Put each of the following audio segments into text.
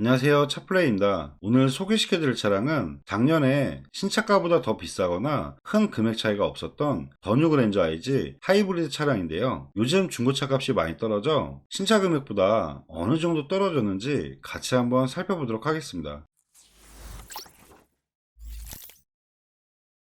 안녕하세요, 차플레이입니다. 오늘 소개시켜드릴 차량은 작년에 신차가보다 더 비싸거나 큰 금액 차이가 없었던 더 뉴 그랜저 IG 하이브리드 차량인데요. 요즘 중고차 값이 많이 떨어져 신차 금액보다 어느 정도 떨어졌는지 같이 한번 살펴보도록 하겠습니다.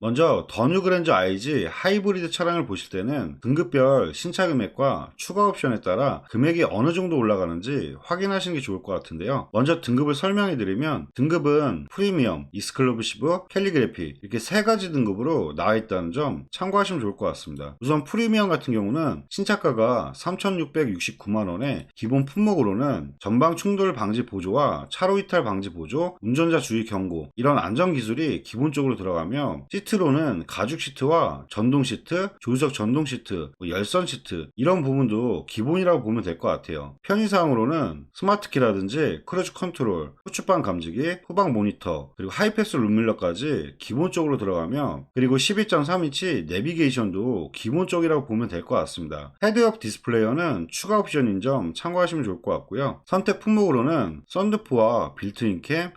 먼저 더 뉴 그랜저 IG 하이브리드 차량을 보실 때는 등급별 신차 금액과 추가 옵션에 따라 금액이 어느 정도 올라가는지 확인하시는 게 좋을 것 같은데요. 먼저 등급을 설명해 드리면 등급은 프리미엄, 익스클루시브, 캘리그래피 이렇게 세 가지 등급으로 나와 있다는 점 참고하시면 좋을 것 같습니다. 우선 프리미엄 같은 경우는 신차가가 3,669만원에 기본 품목으로는 전방 충돌 방지 보조와 차로 이탈 방지 보조, 운전자 주의 경고 이런 안전 기술이 기본적으로 들어가며 시트로는 가죽 시트와 전동 시트, 조수석 전동 시트, 열선 시트 이런 부분도 기본이라고 보면 될 것 같아요. 편의사항으로는 스마트키라든지 크루즈 컨트롤, 후추방 감지기, 후방 모니터, 그리고 하이패스 룸밀러까지 기본적으로 들어가며 그리고 12.3인치 내비게이션도 기본적이라고 보면 될 것 같습니다. 헤드업 디스플레이어는 추가 옵션인 점 참고하시면 좋을 것 같고요. 선택 품목으로는 썬루프와 빌트인 캠,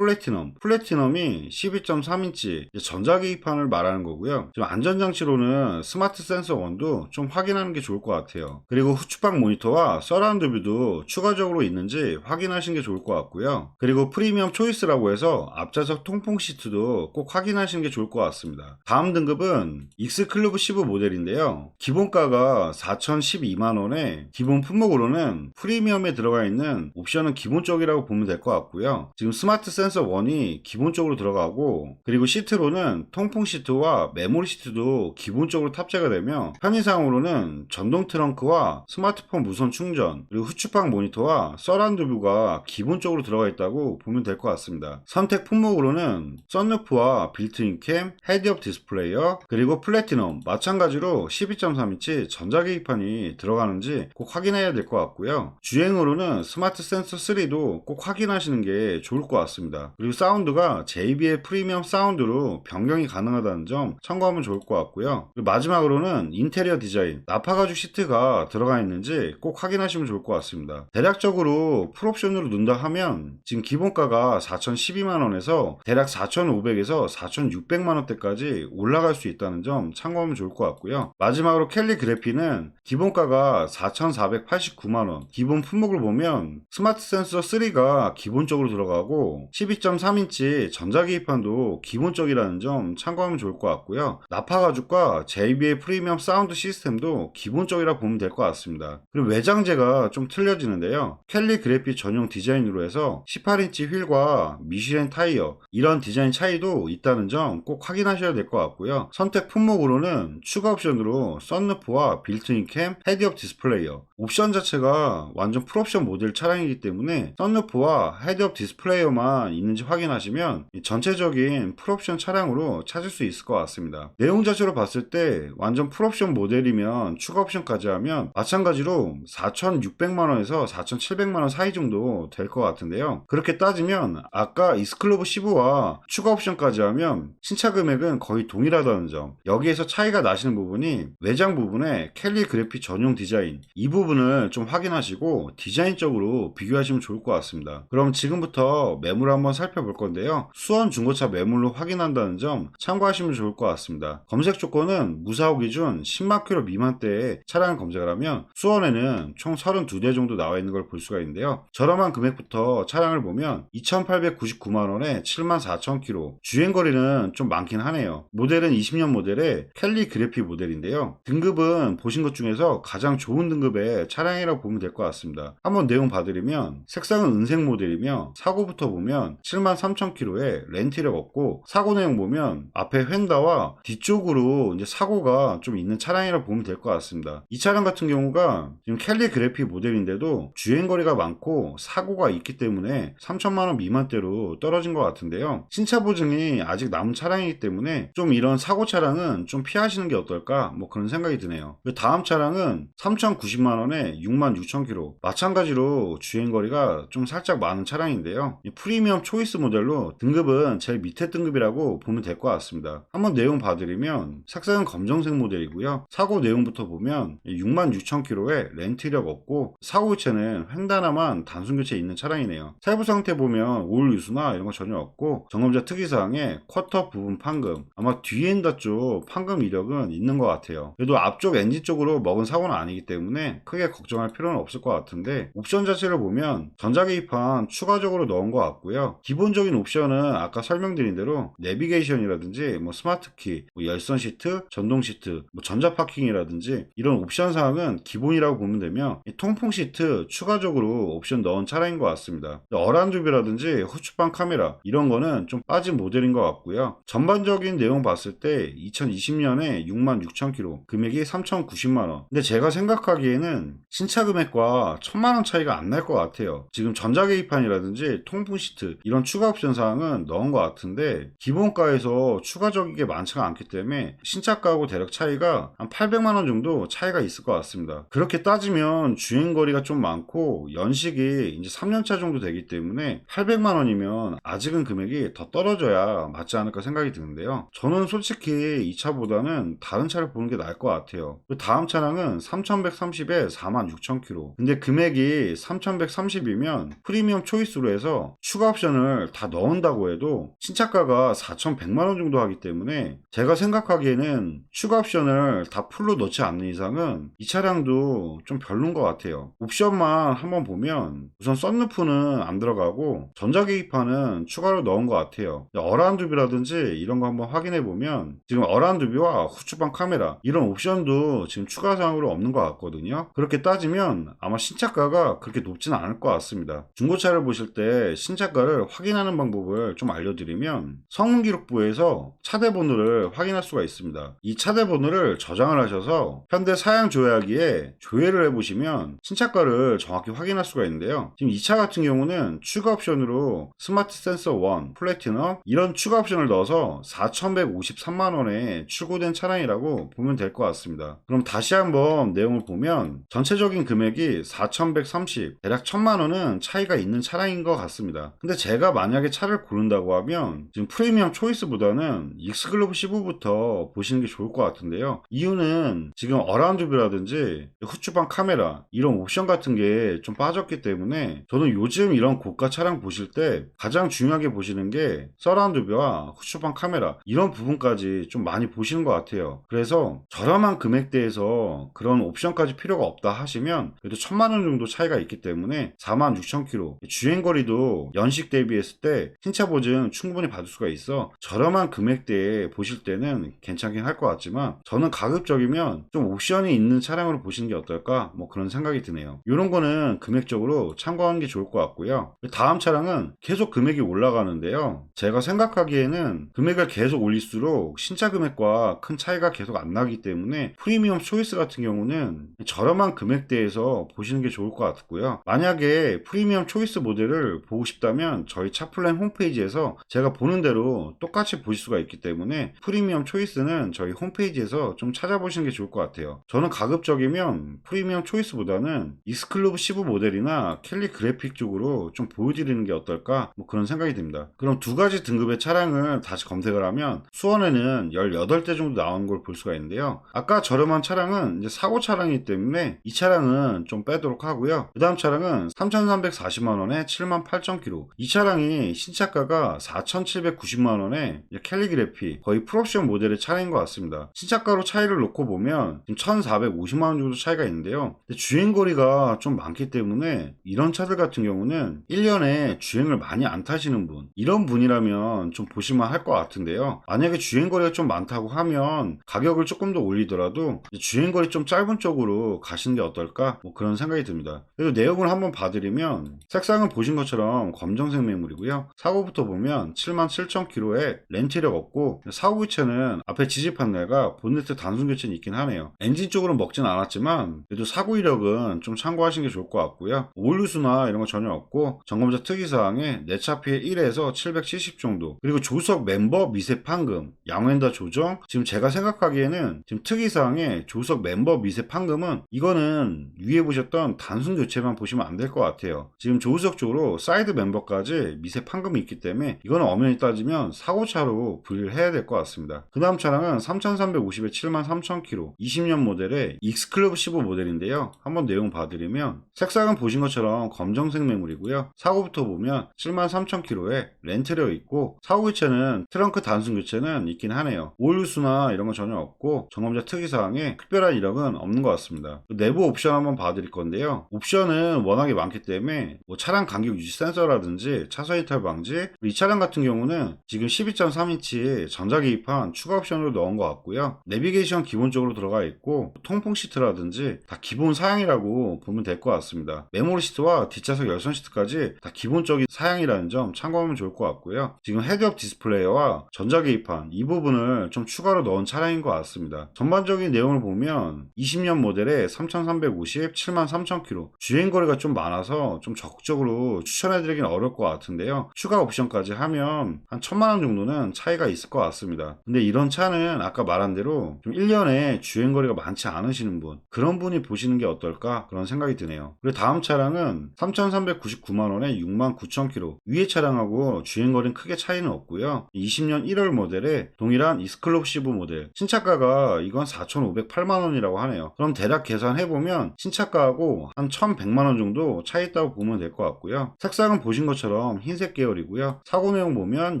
플래티넘이 12.3인치 전자계기판을 말하는 거고요. 좀 안전장치로는 스마트 센서 1도 좀 확인하는 게 좋을 것 같아요. 그리고 후추방 모니터와 서라운드 뷰도 추가적으로 있는지 확인하시는 게 좋을 것 같고요. 그리고 프리미엄 초이스라고 해서 앞좌석 통풍 시트도 꼭 확인하시는 게 좋을 것 같습니다. 다음 등급은 익스클루시브 모델인데요. 기본가가 4,012만원에 기본 품목으로는 프리미엄에 들어가 있는 옵션은 기본적이라고 보면 될 것 같고요. 지금 스마트 센서 1이 기본적으로 들어가고 그리고 시트로는 통풍 시트와 메모리 시트도 기본적으로 탑재가 되며 편의상으로는 전동 트렁크와 스마트폰 무선 충전 그리고 후추방 모니터와 서라운드 뷰가 기본적으로 들어가 있다고 보면 될 것 같습니다. 선택 품목으로는 썬루프와 빌트인 캠, 헤드업 디스플레이어 그리고 플래티넘 마찬가지로 12.3인치 전자계기판이 들어가는지 꼭 확인해야 될 것 같고요. 주행으로는 스마트 센서 3도 꼭 확인하시는 게 좋을 것 같습니다. 그리고 사운드가 JBL 프리미엄 사운드로 변경이 가능하다는 점 참고하면 좋을 것 같고요. 그리고 마지막으로는 인테리어 디자인, 나파가죽 시트가 들어가 있는지 꼭 확인하시면 좋을 것 같습니다. 대략적으로 풀옵션으로 넣는다 하면 지금 기본가가 4,012만원에서 대략 4,500에서 4,600만원대까지 올라갈 수 있다는 점 참고하면 좋을 것 같고요. 마지막으로 캘리그래피는 기본가가 4,489만원, 기본 품목을 보면 스마트 센서 3가 기본적으로 들어가고 12.3인치 전자계기판도 기본적이라는 점 참고하면 좋을 것 같고요. 나파가죽과 JBL 프리미엄 사운드 시스템도 기본적이라 보면 될 것 같습니다. 그리고 외장재가 좀 틀려지는데요. 캘리그래피 전용 디자인으로 해서 18인치 휠과 미슐랭 타이어 이런 디자인 차이도 있다는 점 꼭 확인하셔야 될 것 같고요. 선택 품목으로는 추가 옵션으로 썬루프와 빌트인 캠, 헤드업 디스플레이어 옵션 자체가 완전 풀옵션 모델 차량이기 때문에 썬루프와 헤드업 디스플레이어만 있는지 확인하시면 전체적인 풀옵션 차량으로 찾을 수 있을 것 같습니다. 내용 자체로 봤을 때 완전 풀옵션 모델이면 추가 옵션까지 하면 마찬가지로 4,600만원에서 4,700만원 사이 정도 될 것 같은데요. 그렇게 따지면 아까 익스클루시브와 추가 옵션까지 하면 신차 금액은 거의 동일하다는 점, 여기에서 차이가 나시는 부분이 외장 부분에 캘리그래피 전용 디자인 이 부분을 좀 확인하시고 디자인적으로 비교하시면 좋을 것 같습니다. 그럼 지금부터 매물 한번 살펴볼 건데요. 수원 중고차 매물로 확인한다는 점 참고하시면 좋을 것 같습니다. 검색 조건은 무사고 기준 10만 킬로 미만대의 차량을 검색을 하면 수원에는 총 32대 정도 나와 있는 걸 볼 수가 있는데요. 저렴한 금액부터 차량을 보면 2,899만원에 74,000km, 주행거리는 좀 많긴 하네요. 모델은 20년 모델의 캘리그래피 모델인데요. 등급은 보신 것 중에서 가장 좋은 등급의 차량이라고 보면 될 것 같습니다. 한번 내용 봐드리면 색상은 은색 모델이며 사고부터 보면 73,000km에 렌트력 없고 사고 내용 보면 앞에 휀다와 뒤쪽으로 이제 사고가 좀 있는 차량이라고 보면 될 것 같습니다. 이 차량 같은 경우가 지금 캘리그래피 모델인데도 주행거리가 많고 사고가 있기 때문에 3천만원 미만대로 떨어진 것 같은데요. 신차 보증이 아직 남은 차량이기 때문에 좀 이런 사고 차량은 좀 피하시는 게 어떨까 뭐 그런 생각이 드네요. 다음 차량은 3,090만원에 66,000km 마찬가지로 주행거리가 좀 살짝 많은 차량인데요. 프리미엄 초이스 모델로 등급은 제일 밑에 등급이라고 보면 될 것 같습니다. 있습니다. 한번 내용 봐드리면 색상은 검정색 모델이고요. 사고 내용부터 보면 66,000km에 렌트 이력 없고 사고 교체는 횡단화만 단순 교체 있는 차량이네요. 세부 상태 보면 오일 유수나 이런 거 전혀 없고 점검자 특이사항에 쿼터 부분 판금, 아마 뒤엔다 쪽 판금 이력은 있는 것 같아요. 그래도 앞쪽 엔진 쪽으로 먹은 사고는 아니기 때문에 크게 걱정할 필요는 없을 것 같은데, 옵션 자체를 보면 전자계기판 추가적으로 넣은 것 같고요. 기본적인 옵션은 아까 설명드린 대로 내비게이션이라든지 스마트키, 열선 시트, 전동 시트, 전자 파킹이라든지 이런 옵션 사항은 기본이라고 보면 되며, 통풍 시트 추가적으로 옵션 넣은 차량인 것 같습니다. 어란두비라든지 후추방 카메라 이런 거는 좀 빠진 모델인 것 같고요. 전반적인 내용 봤을 때 2020년에 66,000km, 금액이 3,090만원. 근데 제가 생각하기에는 신차 금액과 1,000만원 차이가 안 날 것 같아요. 지금 전자계기판이라든지 통풍 시트 이런 추가 옵션 사항은 넣은 것 같은데, 기본가에서 추가적인 게 많지가 않기 때문에 신차가하고 대략 차이가 한 800만원 정도 차이가 있을 것 같습니다. 그렇게 따지면 주행거리가 좀 많고 연식이 이제 3년차 정도 되기 때문에 800만원이면 아직은 금액이 더 떨어져야 맞지 않을까 생각이 드는데요. 저는 솔직히 이 차보다는 다른 차를 보는 게 나을 것 같아요. 다음 차량은 3130에 46,000km. 근데 금액이 3130이면 프리미엄 초이스로 해서 추가 옵션을 다 넣은다고 해도 신차가가 4,100만원 정도 하기 때문에 제가 생각하기에는 추가 옵션을 다 풀로 넣지 않는 이상은 이 차량도 좀 별론 것 같아요. 옵션만 한번 보면 우선 썬루프는 안 들어가고 전자계기판은 추가로 넣은 것 같아요. 어란두비라든지 이런 거 한번 확인해 보면 지금 어란두비와 후추방 카메라 이런 옵션도 지금 추가 사항으로 없는 것 같거든요. 그렇게 따지면 아마 신차가가 그렇게 높지는 않을 것 같습니다. 중고차를 보실 때 신차가를 확인하는 방법을 좀 알려드리면, 성능기록부에서 차대 번호를 확인할 수가 있습니다. 이 차대 번호를 저장을 하셔서 현대 사양 조회하기에 조회를 해보시면 신차가를 정확히 확인할 수가 있는데요. 지금 이 차 같은 경우는 추가 옵션으로 스마트 센서 1, 플래티넘 이런 추가 옵션을 넣어서 4,153만원에 출고된 차량이라고 보면 될 것 같습니다. 그럼 다시 한번 내용을 보면 전체적인 금액이 4,130, 대략 1,000만원은 차이가 있는 차량인 것 같습니다. 근데 제가 만약에 차를 고른다고 하면 지금 프리미엄 초이스보다는 익스클루브 15부터 보시는 게 좋을 것 같은데요. 이유는 지금 어라운드뷰라든지 후추방 카메라 이런 옵션 같은 게 좀 빠졌기 때문에, 저는 요즘 이런 고가 차량 보실 때 가장 중요하게 보시는 게 서라운드뷰와 후추방 카메라 이런 부분까지 좀 많이 보시는 것 같아요. 그래서 저렴한 금액대에서 그런 옵션까지 필요가 없다 하시면 그래도 1,000만원 정도 차이가 있기 때문에 46,000km 주행거리도 연식 대비했을 때 신차 보증 충분히 받을 수가 있어 저렴한 금액대에 보실 때는 괜찮긴 할 것 같지만, 저는 가급적이면 좀 옵션이 있는 차량으로 보시는 게 어떨까 그런 생각이 드네요. 이런 거는 금액적으로 참고하는 게 좋을 것 같고요. 다음 차량은 계속 금액이 올라가는데요. 제가 생각하기에는 금액을 계속 올릴수록 신차 금액과 큰 차이가 계속 안 나기 때문에 프리미엄 초이스 같은 경우는 저렴한 금액대에서 보시는 게 좋을 것 같고요. 만약에 프리미엄 초이스 모델을 보고 싶다면 저희 차플랜 홈페이지에서 제가 보는 대로 똑같이 보실 수가 있기 때문에 프리미엄 초이스는 저희 홈페이지에서 좀 찾아보시는 게 좋을 것 같아요. 저는 가급적이면 프리미엄 초이스보다는 익스클루브 15 모델이나 켈리 그래픽 쪽으로 좀 보여드리는 게 어떨까 그런 생각이 듭니다. 그럼 두 가지 등급의 차량을 다시 검색을 하면 수원에는 18대 정도 나오는 걸 볼 수가 있는데요. 아까 저렴한 차량은 이제 사고 차량이기 때문에 이 차량은 좀 빼도록 하고요. 그 다음 차량은 3,340만원에 78,000km. 이 차량이 신차가가 4,790만원에 캘리그래피 거의 풀옵션 모델의 차량인 것 같습니다. 신차가로 차이를 놓고 보면 지금 1,450만원 정도 차이가 있는데요. 근데 주행거리가 좀 많기 때문에 이런 차들 같은 경우는 1년에 주행을 많이 안 타시는 분, 이런 분이라면 좀 보실만 할 것 같은데요. 만약에 주행거리가 좀 많다고 하면 가격을 조금 더 올리더라도 주행거리 좀 짧은 쪽으로 가시는 게 어떨까 그런 생각이 듭니다. 그리고 내용을 한번 봐드리면 색상은 보신 것처럼 검정색 매물이고요. 사고부터 보면 77,000km에 렌트 이력 없고, 사고 교체는 앞에 지지 판넬과 본네트 단순 교체는 있긴 하네요. 엔진 쪽으로는 먹진 않았지만 그래도 사고 이력은 좀 참고하시는 게 좋을 것 같고요. 오일 누수나 이런 거 전혀 없고, 점검자 특이사항에 내 차 피해 1에서 770 정도, 그리고 조수석 멤버 미세 판금, 양호엔다 조정. 지금 제가 생각하기에는 지금 특이사항에 조수석 멤버 미세 판금은 이거는 위에 보셨던 단순 교체만 보시면 안 될 것 같아요. 지금 조수석 쪽으로 사이드 멤버까지 미세 판금이 있기 때문에 이거는 엄연히 따지면 사고차로 분류를 준비를 해야 될 것 같습니다. 그 다음 차량은 3350에 73,000km 20년 모델의 X클럽 15 모델인데요. 한번 내용 봐드리면 색상은 보신 것처럼 검정색 매물이고요. 사고부터 보면 73,000km에 렌트되어 있고 사고 교체는 트렁크 단순 교체는 있긴 하네요. 오일 누수나 이런 건 전혀 없고 점검자 특이사항에 특별한 이력은 없는 것 같습니다. 내부 옵션 한번 봐드릴 건데요. 옵션은 워낙에 많기 때문에 뭐 차량 간격 유지 센서라든지 차선 이탈 방지, 이 차량 같은 경우는 지금 12.3인치 전자계기판 추가 옵션으로 넣은 것 같고요. 내비게이션 기본적으로 들어가 있고 통풍 시트라든지 다 기본 사양이라고 보면 될 것 같습니다. 메모리 시트와 뒷좌석 열선 시트까지 다 기본적인 사양이라는 점 참고하면 좋을 것 같고요. 지금 헤드업 디스플레이와 전자계기판 이 부분을 좀 추가로 넣은 차량인 것 같습니다. 전반적인 내용을 보면 20년 모델에 3350, 73,000km 주행거리가 좀 많아서 좀 적극적으로 추천해드리긴 어려울 것 같은데요. 추가 옵션까지 하면 한 1000만원 정도는 차이가 있을 것 같습니다. 근데 이런 차는 아까 말한 대로 좀 1년에 주행거리가 많지 않으시는 분, 그런 분이 보시는 게 어떨까 그런 생각이 드네요. 그리고 다음 차량은 3,399만원에 69,000km 위에 차량하고 주행거리는 크게 차이는 없고요. 20년 1월 모델에 동일한 익스클럽 15 모델 신차가가 이건 4,508만원이라고 하네요. 그럼 대략 계산해보면 신차가하고 한 1,100만원 정도 차이 있다고 보면 될 것 같고요. 색상은 보신 것처럼 흰색 계열이고요. 사고 내용 보면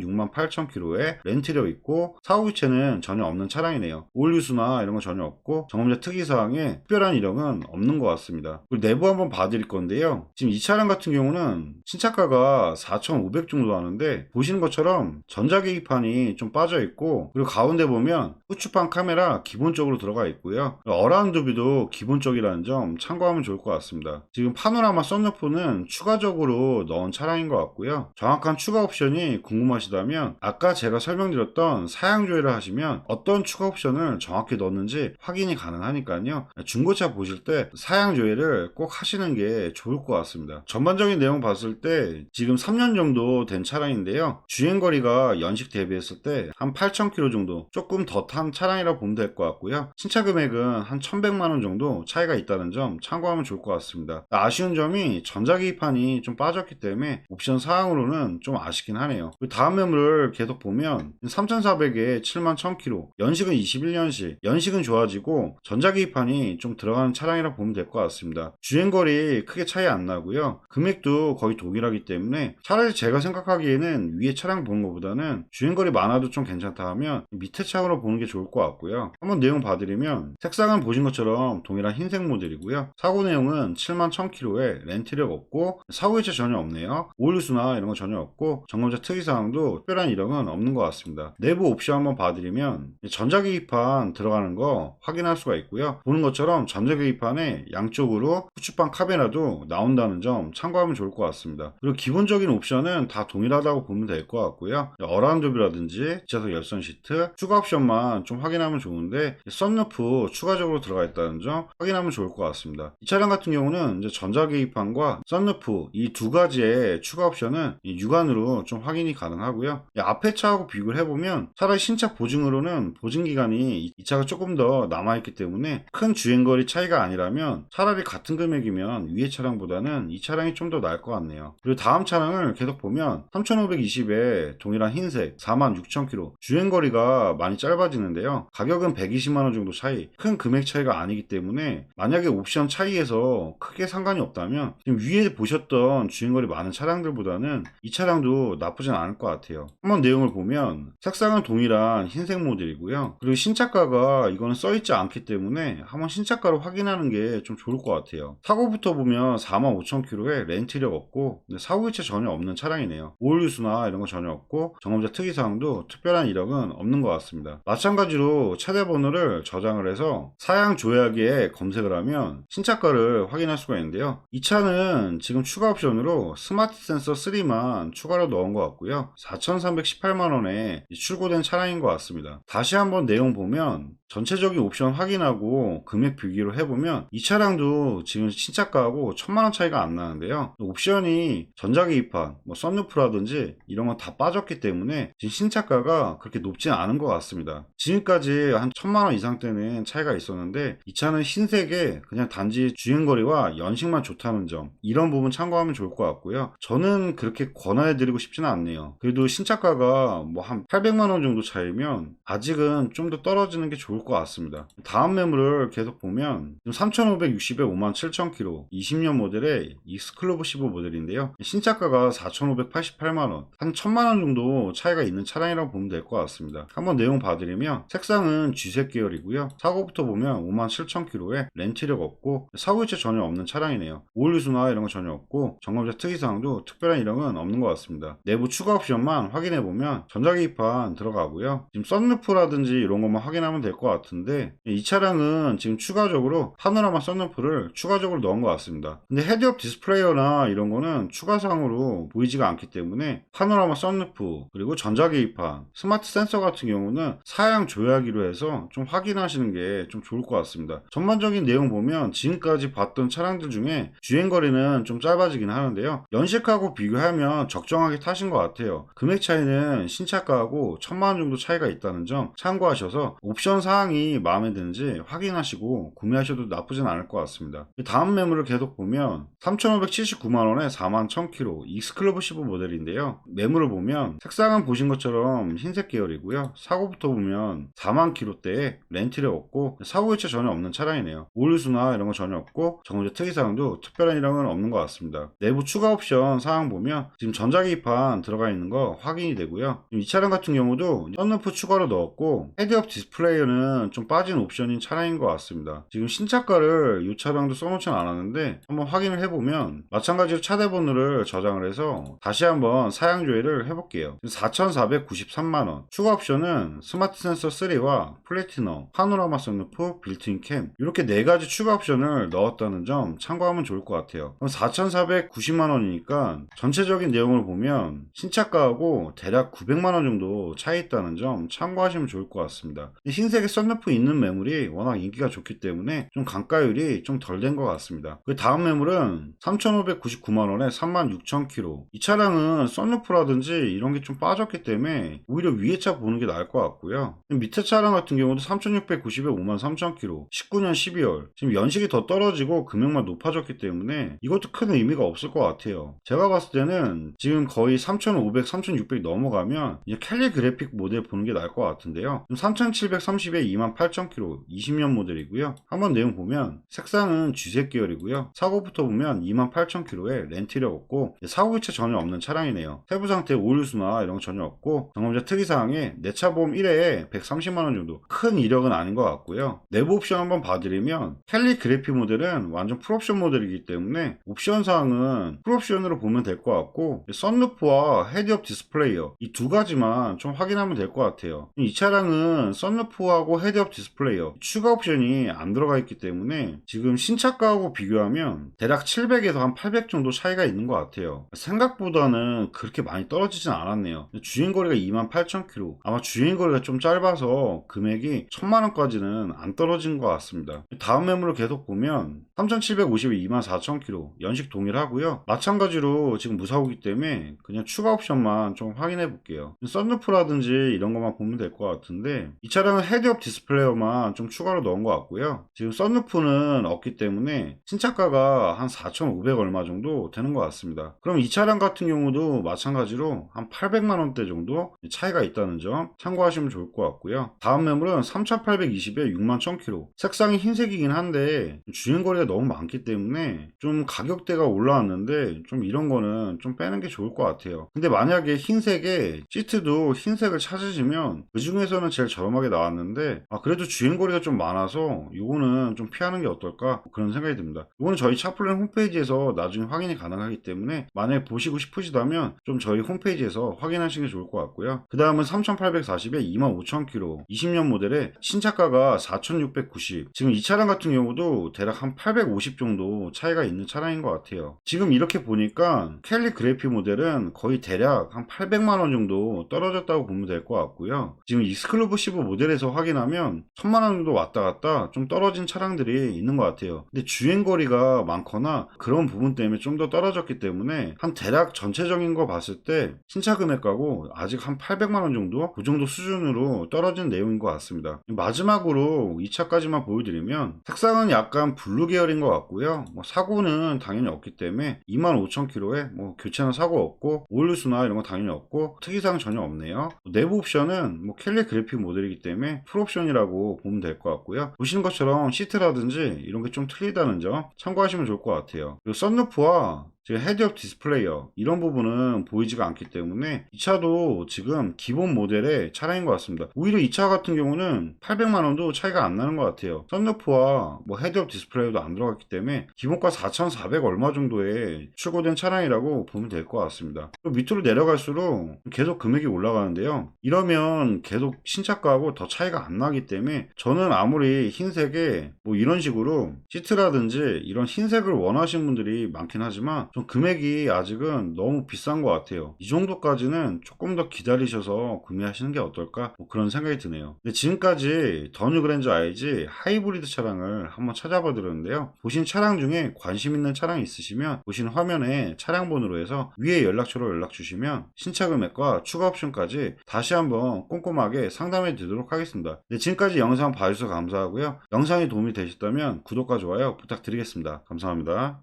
68,000km에 렌트되어 있고 사고 교체는 전혀 없는 차량이네요. 오일 누수나 이런 거 전혀 없고 점검자 특이사항에 특별한 이력은 없는 것 같습니다. 그리고 내부 한번 봐드릴 건데요. 지금 이 차량 같은 경우는 신차가가 4,500 정도 하는데 보시는 것처럼 전자계기판이 좀 빠져 있고 그리고 가운데 보면 후추판 카메라 기본적으로 들어가 있고요. 어라운드 뷰도 기본적이라는 점 참고하면 좋을 것 같습니다. 지금 파노라마 썬루프는 추가적으로 넣은 차량인 것 같고요. 정확한 추가 옵션이 궁금하시다면 아까 제가 설명드렸던 사양 조회를 하시면 어떤 추가 옵션을 정확히 넣었는지 확인이 가능하니까요. 중고차 보실 때 사양 조회를 꼭 하시는 게 좋을 것 같습니다. 전반적인 내용 봤을 때 지금 3년 정도 된 차량인데요. 주행거리가 연식 대비했을 때 한 8,000km 정도 조금 더 탄 차량이라고 보면 될 것 같고요. 신차 금액은 한 1,100만원 정도 차이가 있다는 점 참고하면 좋을 것 같습니다. 아쉬운 점이 전자계기판이 좀 빠졌기 때문에 옵션 사항으로는 좀 아쉽긴 하네요. 다음 매물을 계속 보면 3,400에 71,000km 연식은 21년식 연식은 좋아지고 전자계기판이 좀 들어가는 차량이라고 보면 될 것 같습니다. 주행거리 크게 차이 안 나고요. 금액도 거의 동일하기 때문에 차라리 제가 생각하기에는 위에 차량 보는 것보다는 주행거리 많아도 좀 괜찮다 하면 밑에 차량으로 보는 게 좋을 것 같고요. 한번 내용 봐드리면 색상은 보신 것처럼 동일한 흰색 모델이고요. 사고 내용은 71,000km에 렌트력 없고 사고 교체 전혀 없네요. 오일 누수나 이런 거 전혀 없고 점검자 특이사항도 특별한 이력은 없는 것 같습니다. 내부 옵션 한번 봐드리면 전자계기판 들어가는 거 확인할 수가 있고요. 보는 것처럼 전자계기판에 양쪽으로 후추판 카메라도 나온다는 점 참고하면 좋을 것 같습니다. 그리고 기본적인 옵션은 다 동일하다고 보면 될 것 같고요. 어라운드 뷰라든지 뒷좌석 열선 시트 추가 옵션만 좀 확인하면 좋은데 썬루프 추가적으로 들어가 있다는 점 확인하면 좋을 것 같습니다. 이 차량 같은 경우는 이제 전자계기판과 썬루프 이 두 가지의 추가 옵션은 육안으로 좀 확인이 가능하고요. 앞에 차하고 비교를 해보면 차라리 신차 보증으로는 보증기간이 이 차가 조금 더 남아있기 때문에 큰 주행거리 차이가 아니라면 차라리 같은 금액이면 위에 차량보다는 이 차량이 좀 더 나을 것 같네요. 그리고 다음 차량을 계속 보면 3,520에 동일한 흰색 46,000km 주행거리가 많이 짧아지는데요. 가격은 120만원 정도 차이 큰 금액 차이가 아니기 때문에 만약에 옵션 차이에서 크게 상관이 없다면 지금 위에 보셨던 주행거리 많은 차량들보다는 이 차량도 나쁘진 않을 것 같아요. 한번 내용을 보면 색상은 동일한 흰색 모델이고요. 그리고 신차가가 이거는 써있지 않기 때문에 한번 신차가로 확인하는 게 좀 좋을 것 같아요. 사고부터 보면 45,000km에 렌트력 없고 사고 교체 전혀 없는 차량이네요. 오일 누수나 이런 거 전혀 없고 점검자 특이사항도 특별한 이력은 없는 것 같습니다. 마찬가지로 차대 번호를 저장을 해서 사양 조회하기에 검색을 하면 신차가를 확인할 수가 있는데요. 이 차는 지금 추가 옵션으로 스마트 센서 3만 추가로 넣은 것 같고요. 4,318만원에 출고된 차량인 것 같습니다. 다시 한번 내용 보면 전체적인 옵션 확인하고 금액 비교를 해보면 이 차량도 지금 신차가하고 1000만원 차이가 안 나는데요. 옵션이 전자계기판, 썬루프라든지 이런 건 다 빠졌기 때문에 지금 신차가가 그렇게 높진 않은 것 같습니다. 지금까지 한 1000만원 이상 대는 차이가 있었는데 이 차는 흰색에 그냥 단지 주행거리와 연식만 좋다는 점, 이런 부분 참고하면 좋을 것 같고요. 저는 그렇게 권해드리고 싶지는 않네요. 그래도 신차가가 한 800만원 정도 차이면 아직은 좀 더 떨어지는 게 좋을 것 같습니다. 다음 매물을 계속 보면 3560에 57,000km 20년 모델의 익스클루브 15 모델인데요. 신차가가 4,588만원, 한 1000만원 정도 차이가 있는 차량이라고 보면 될 것 같습니다. 한번 내용 봐드리면 색상은 쥐색 계열이고요. 사고부터 보면 57,000km에 렌트력 없고 사고 이체 전혀 없는 차량이네요. 오일 누수나 이런 거 전혀 없고 점검자 특이사항도 특별한 이력은 없는 것 같습니다. 내부 추가 옵션만 확인해보면 전자계기판 들어가고요. 지금 썬루프라든지 이런 것만 확인하면 될 것 같은데 이 차량은 지금 추가적으로 파노라마 썬루프를 추가적으로 넣은 것 같습니다. 근데 헤드업 디스플레이어나 이런 거는 추가사항으로 보이지가 않기 때문에 파노라마 썬루프 그리고 전자계기판, 스마트 센서 같은 경우는 사양 조약기로 해서 좀 확인하시는 게 좀 좋을 것 같습니다. 전반적인 내용 보면 지금까지 봤던 차량들 중에 주행거리는 좀 짧아지긴 하는데요. 연식하고 비교하면 적정하게 타신 것 같아요. 금액 차이는 신차가하고 1000만원 정도 차이가 있다는 점 참고하셔서 옵션 사항이 마음에 드는지 확인하시고 구매하셔도 나쁘진 않을 것 같습니다. 다음 매물을 계속 보면 3579만원에 41,000km 익스클루브 15 모델인데요. 매물을 보면 색상은 보신 것처럼 흰색 계열이고요. 사고부터 보면 4만 km대에 렌트력 없고 사고 이체 전혀 없는 차량이네요. 오일 누수나 이런 거 전혀 없고 점검자 특이사항도 특별한 이랑은 없는 것 같습니다. 내부 추가 옵션 사항 보면 지금 전자계기판 들어가 있는 거 확인이 되고요. 이 차량 같은 경우도 썬루프 추가로 넣었고 헤드업 디스플레이어는 좀 빠진 옵션인 차량인 것 같습니다. 지금 신차가를 이 차량도 써놓진 않았는데 한번 확인을 해보면 마찬가지로 차대번호를 저장을 해서 다시 한번 사양 조회를 해볼게요. 4,493만원 추가 옵션은 스마트 센서 3와 플래티넘, 파노라마 썬루프, 빌트인 캠 이렇게 4가지 추가 옵션을 넣었다는 점 참고하면 좋을 것 같아요. 그럼 4,490만원이니까 전체적인 내용을 보면 신차가하고 대략 900만원 정도 차이 있다는 점 참고하시면 좋을 것 같습니다. 흰색의 썬루프 있는 매물이 워낙 인기가 좋기 때문에 좀 감가율이 좀 덜 된 것 같습니다. 그 다음 매물은 3,599만원에 36,000km 이 차량은 썬루프라든지 이런 게 좀 빠졌기 때문에 오히려 위에 차 보는 게 나을 것 같고요. 밑에 차량 같은 경우도 3,690에 53,000km 19년 12월 지금 연식이 더 떨어지고 금액만 높아졌기 때문에 이것도 큰 의미가 없을 것 같아요. 제가 봤을 때는 지금 거의 3,500, 3,600 넘어가면 이제 캘리그래픽 모델 보는 게 나을 것 같은데요. 3,730에 28,000km 20년 모델이고요. 한번 내용 보면 색상은 쥐색 계열이고요. 사고부터 보면 28,000km에 렌트력 없고 사고 교체 전혀 없는 차량이네요. 세부 상태 오일 누수나 이런 거 전혀 없고 점검자 특이사항에 내차 보험 1회에 130만원 정도 큰 이력은 아닌 것 같고요. 내부 옵션 한번 봐드리면 캘리그래픽 모델은 완전 풀옵션 모델이기 때문에 옵션 사항은 풀옵션으로 보면 될 것 같고 썬루프와 헤드업 디스플레이어 이 두 가지만 좀 확인하면 될 것 같아요. 이 차량은 썬루프하고 헤드업 디스플레이어 추가 옵션이 안 들어가 있기 때문에 지금 신차가하고 비교하면 대략 700에서 한 800 정도 차이가 있는 것 같아요. 생각보다는 그렇게 많이 떨어지진 않았네요. 주행거리가 28,000km 아마 주행거리가 좀 짧아서 금액이 1000만원까지는 안 떨어진 것 같습니다. 다음 매물을 계속 보면 3,750에 24,000km 연식 동일하고요. 마찬가지로 지금 무사고기 때문에 그냥 추가 옵션만 좀 확인해 볼게요. 썬루프라든지 이런 것만 보면 될 것 같은데 이 차량은 헤드업 디스플레이어만 좀 추가로 넣은 것 같고요. 지금 썬루프는 없기 때문에 신차가가 한 4,500 얼마 정도 되는 것 같습니다. 그럼 이 차량 같은 경우도 마찬가지로 한 800만원대 정도 차이가 있다는 점 참고하시면 좋을 것 같고요. 다음 매물은 3,820에 61,000km 색상이 흰색이긴 한데 주행거리가 너무 많기 때문에 좀 가격대가 올라왔는데 좀 이런 거는 좀 빼는 게 좋을 것 같아요. 근데 만약에 흰색에 시트도 흰색을 찾으시면 그 중에서는 제일 저렴하게 나왔는데 그래도 주행거리가 좀 많아서 이거는 좀 피하는 게 어떨까 그런 생각이 듭니다. 이거는 저희 차플랜 홈페이지에서 나중에 확인이 가능하기 때문에 만약에 보시고 싶으시다면 좀 저희 홈페이지에서 확인하시는 게 좋을 것 같고요. 그 다음은 3,840에 25,000km 20년 모델에 신차가가 4,690 지금 이 차량 같은 경우도 대략 한 850 정도 차이가 있는 차량인 것 같아요. 지금 이렇게 보니까 캘리그래픽 모델은 거의 대략 한 800만원 정도 떨어졌다고 보면 될 것 같고요. 지금 익스클루브 15 모델에서 확인한 나면 1000만 원 정도 왔다 갔다 좀 떨어진 차량들이 있는 것 같아요. 근데 주행거리가 많거나 그런 부분 때문에 좀 더 떨어졌기 때문에 한 대략 전체적인 거 봤을 때 신차 금액가고 아직 한 800만 원 정도 그 정도 수준으로 떨어진 내용인 것 같습니다. 마지막으로 이 차까지만 보여드리면 색상은 약간 블루 계열인 것 같고요. 사고는 당연히 없기 때문에 25,000km에 교체나 사고 없고 오일수나 이런 거 당연히 없고 특이사항 전혀 없네요. 내부 옵션은 캘리 그래픽 모델이기 때문에 풀옵션이라고 보면 될 것 같고요. 보시는 것처럼 시트라든지 이런 게 좀 틀리다는 점 참고하시면 좋을 것 같아요. 그리고 썬루프와 헤드업 디스플레이어 이런 부분은 보이지가 않기 때문에 이 차도 지금 기본 모델의 차량인 것 같습니다. 오히려 이 차 같은 경우는 800만원도 차이가 안 나는 것 같아요. 썬루프와 헤드업 디스플레이어도 안 들어갔기 때문에 기본가 4,400 얼마 정도에 출고된 차량이라고 보면 될 것 같습니다. 밑으로 내려갈수록 계속 금액이 올라가는데요. 이러면 계속 신차가하고 더 차이가 안 나기 때문에 저는 아무리 흰색에 이런 식으로 시트라든지 이런 흰색을 원하시는 분들이 많긴 하지만 좀 금액이 아직은 너무 비싼 것 같아요. 이 정도까지는 조금 더 기다리셔서 구매하시는 게 어떨까 그런 생각이 드네요. 근데 지금까지 더 뉴 그랜저 IG 하이브리드 차량을 한번 찾아봐 드렸는데요. 보신 차량 중에 관심 있는 차량이 있으시면 보신 화면에 차량 번호로 해서 위에 연락처로 연락 주시면 신차 금액과 추가 옵션까지 다시 한번 꼼꼼하게 상담해 드리도록 하겠습니다. 네, 지금까지 영상 봐주셔서 감사하고요. 영상이 도움이 되셨다면 구독과 좋아요 부탁드리겠습니다. 감사합니다.